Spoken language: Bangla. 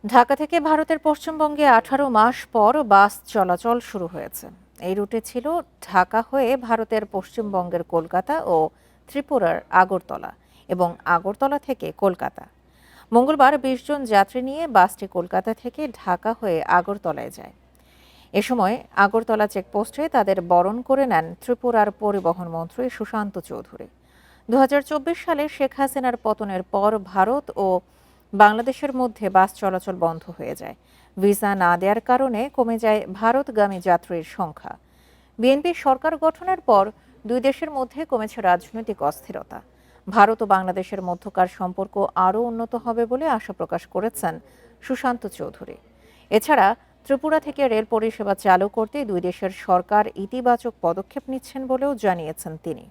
ঢাকা থেকে ভারতের পশ্চিমবঙ্গে ১৮ মাস পর বাস চলাচল শুরু হয়েছে। এই রুটে ছিল ঢাকা হয়ে ভারতের পশ্চিমবঙ্গের কলকাতা ও ত্রিপুরার আগরতলা এবং আগরতলা থেকে কলকাতা। মঙ্গলবার ২০ জন যাত্রী নিয়ে বাসটি কলকাতা থেকে ঢাকা হয়ে আগরতলায় যায়। এ সময় আগরতলা চেকপোস্টে তাদের বরণ করে নেন ত্রিপুরার পরিবহন মন্ত্রী সুশান্ত চৌধুরী। ২০২৪ সালে শেখ হাসিনার পতনের পর ভারত ও বাংলাদেশের মধ্যে বাস চলাচল বন্ধ হয়ে যায়। ভিসা না দেওয়ার কারণে কমে যায় ভারতগামী যাত্রীর সংখ্যা। বিএনপি সরকার গঠনের পর দুই দেশের মধ্যে কমেছে রাজনৈতিক অস্থিরতা। ভারত ও বাংলাদেশের মধ্যকার সম্পর্ক আরও উন্নত হবে বলে আশা প্রকাশ করেছেন সুশান্ত চৌধুরী। এছাড়া ত্রিপুরা থেকে রেল পরিষেবা চালু করতে দুই দেশের সরকার ইতিবাচক পদক্ষেপ নিচ্ছেন বলেও জানিয়েছেন তিনি।